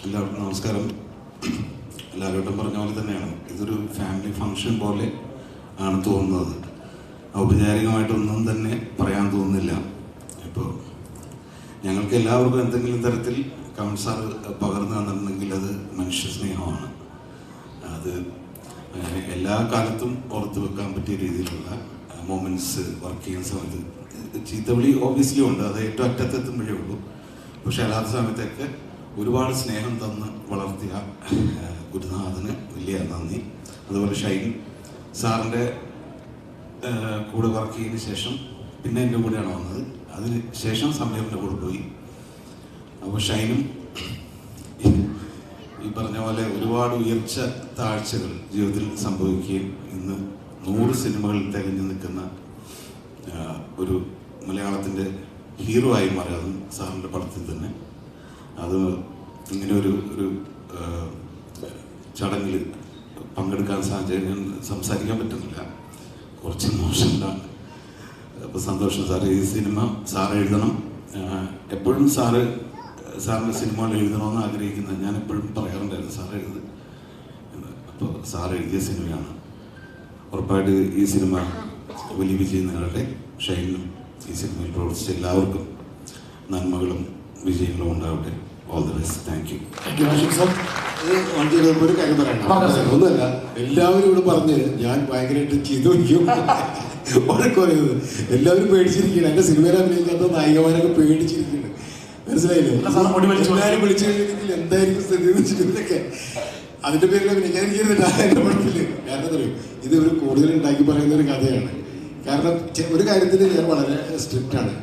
എല്ലാവർക്കും നമസ്കാരം. എല്ലാവരോട്ടും പറഞ്ഞ പോലെ തന്നെയാണ്, ഇതൊരു ഫാമിലി ഫംഗ്ഷൻ പോലെ ആണ് തോന്നുന്നത്. ഔപചാരികമായിട്ടൊന്നും തന്നെ പറയാൻ തോന്നുന്നില്ല. ഇപ്പോൾ ഞങ്ങൾക്ക് എല്ലാവർക്കും എന്തെങ്കിലും തരത്തിൽ കൗൺസാർ പകർന്നു തന്നിട്ടുണ്ടെങ്കിൽ അത് മനുഷ്യ സ്നേഹമാണ്. അത് എല്ലാ കാലത്തും ഓർത്ത് വെക്കാൻ പറ്റിയ രീതിയിലുള്ള മൊമെൻറ്റ്സ് വർക്ക് ചെയ്യുന്ന സമയത്ത് ചീത്തവിളി ഓബിയസ്ലി ഉണ്ട്, അത് ഏറ്റവും അറ്റത്തെത്തുമ്പോഴേ ഉള്ളൂ. പക്ഷെ അല്ലാത്ത സമയത്തൊക്കെ ഒരുപാട് സ്നേഹം തന്ന് വളർത്തിയ ഗുരുനാഥന് വലിയ നന്ദി. അതുപോലെ ഷൈൻ സാറിൻ്റെ കൂടെ വർക്ക് ചെയ്തതിന് ശേഷം പിന്നെ എൻ്റെ കൂടെയാണ് വന്നത്. അതിന് ശേഷം സമീറിൻ്റെ കൂടെ പോയി. അപ്പോൾ ഷൈനും ഈ പറഞ്ഞ പോലെ ഒരുപാട് ഉയർച്ച താഴ്ചകൾ ജീവിതത്തിൽ സംഭവിക്കുകയും ഇന്ന് 100 സിനിമകളിൽ തികഞ്ഞു നിൽക്കുന്ന ഒരു മലയാളത്തിൻ്റെ ഹീറോ ആയി മാറി. അതും സാറിൻ്റെ പടത്തിൽ തന്നെ. അത് ഇങ്ങനെ ഒരു ചടങ്ങിൽ പങ്കെടുക്കാൻ സാഹചര്യം സംസാരിക്കാൻ പറ്റുന്നില്ല, കുറച്ച് മോശമാണ്. അപ്പോൾ സന്തോഷം സാർ. ഈ സിനിമ സാർ എഴുതണം. എപ്പോഴും സാറിൻ്റെ സിനിമകൾ എഴുതണമെന്ന് ആഗ്രഹിക്കുന്നത് ഞാൻ എപ്പോഴും പറയാറുണ്ടായിരുന്നു, സാർ എഴുത്. അപ്പോൾ സാർ എഴുതിയ സിനിമയാണ്. ഉറപ്പായിട്ട് ഈ സിനിമ വലിയ വിജയം നേടട്ടെ. ഷൈനും ഈ സിനിമയിൽ പ്രവർത്തിച്ച എല്ലാവർക്കും നന്മകളും വിജയങ്ങളും ഉണ്ടാവട്ടെ. All the best. Thank you. ഒരു കാര്യം പറയണം. ഒന്നുമല്ല, എല്ലാവരും ഇവിടെ പറഞ്ഞ് ഞാൻ ഭയങ്കരമായിട്ട് ചെയ്തു വയ്ക്കും വഴക്കുറയുന്നത്. എല്ലാവരും പേടിച്ചിരിക്കുകയാണ്. എൻ്റെ സിനിമയിൽ അഭിനയിക്കാത്ത നായികമാരൊക്കെ പേടിച്ചിരിക്കുകയാണ്. മനസ്സിലായില്ലേ? എല്ലാവരും വിളിച്ചു കഴിഞ്ഞിട്ടുണ്ടെങ്കിൽ എന്തായിരിക്കും സ്ഥിതി എന്ന് വെച്ചിട്ടുണ്ടെങ്കിൽ അതിൻ്റെ പേരിൽ അഭിനയിക്കാതിരിക്കുന്നില്ല എൻ്റെ പടത്തിൽ. കാരണം അറിയും, ഇത് ഒരു കൂടുതൽ ഉണ്ടാക്കി പറയുന്ന ഒരു കഥയാണ്. കാരണം ഒരു കാര്യത്തിൽ ഞാൻ വളരെ സ്ട്രിക്റ്റ് ആണ്.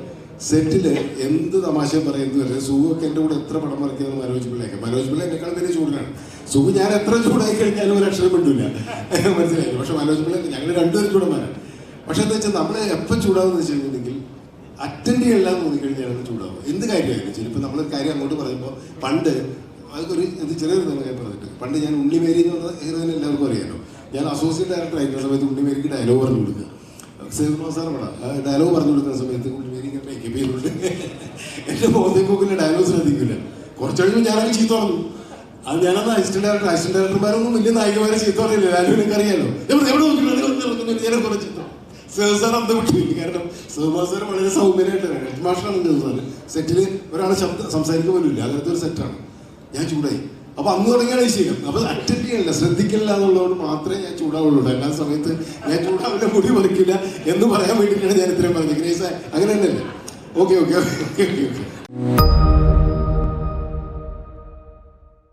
സെറ്റിൽ എന്ത് തമാശ പറയുന്നത് വരെ സുഖമൊക്കെ എൻ്റെ കൂടെ എത്ര പടം വരയ്ക്കുന്നത് മനോജ് പിള്ള എന്നെക്കാളും വലിയ ചൂടിനാണ്. സുഖ ഞാൻ എത്ര ചൂടായി കഴിഞ്ഞാലും ഒരു അക്ഷരം പെട്ടില്ല. മനസ്സിലായില്ല? പക്ഷെ മനോജ് പിള്ള ഞങ്ങൾ രണ്ടുപേരും ചൂടന്മാരാണ്. പക്ഷെ എന്താ വെച്ചാൽ നമ്മൾ എപ്പോൾ ചൂടാവുമെന്ന് വെച്ച് കഴിഞ്ഞിട്ടുണ്ടെങ്കിൽ അറ്റൻഡ് ചെയ്യലാൻ തോന്നിക്കഴിഞ്ഞാൽ ചൂടാവും. എന്ത് കാര്യമായിരുന്നു വെച്ചാൽ ഇപ്പം നമ്മളൊരു കാര്യം അങ്ങോട്ട് പറയുമ്പോൾ പണ്ട് അതൊരു ഇത് ചെറിയൊരു കാര്യം പറഞ്ഞിട്ട്, പണ്ട് ഞാൻ ഉണ്ണിമേരി എന്ന് പറഞ്ഞ ഹീറോയിനെ എല്ലാവർക്കും അറിയാമല്ലോ. ഞാൻ അസോസിയേറ്റ് ഡയറക്ടർ ആയിരുന്ന സമയത്ത് ഉണ്ണിമേരിക്ക് ഡയലോഗ് പറഞ്ഞു കൊടുക്കുക. സേവനസാറ് പടം ഡയലോഗ് പറഞ്ഞു കൊടുക്കുന്ന സമയത്ത് ഉണ്ണിമേരി ഇങ്ങനെ മേക്കപ്പ് ചെയ്തിട്ടുണ്ട്. എൻ്റെ മോഹൻപോക്കിൻ്റെ ഡയലോഗ് ശ്രദ്ധിക്കില്ല. കുറച്ച് കഴിയുമ്പോൾ ഞാനത് ചീത്ത പറഞ്ഞു. അത് ഞാനത് അസിസ്റ്റന്റ് ഡയറക്ടർമാരൊന്നും വലിയ നായികമാരെ ചീത്ത പറഞ്ഞില്ല. ഞാനും എനിക്ക് അറിയാലോ. എവിടെ നോക്കില്ല ഞാനെ കുറച്ച് ചീത്ത സാർ അന്ത വിട്ടില്ല. കാരണം സാർ വളരെ സൗമ്യനായിട്ടാണ്. Head മാസ്റ്ററാണ് sir. സെറ്റിൽ ഒരാളെ സംസാരിക്കുക പോലും ഇല്ല. അങ്ങനത്തെ ഒരു സെറ്റാണ്. ഞാൻ ചൂടായി. അപ്പൊ അന്ന് തുടങ്ങിയാണ് ഈ ശീലം. അപ്പൊ അറ്റൻഡ് ചെയ്യണില്ല, ശ്രദ്ധിക്കില്ല എന്നുള്ളതുകൊണ്ട് മാത്രമേ ഞാൻ ചൂടാവുള്ളൂ. എല്ലാ സമയത്ത് ഞാൻ ചൂടാവില്ല, മുടി പറിക്കില്ല എന്ന് പറയാൻ വേണ്ടിയിട്ടാണ് ഞാൻ ഇത്രയും പറഞ്ഞത്. അങ്ങനെ തന്നെയല്ലേ? ഓക്കെ.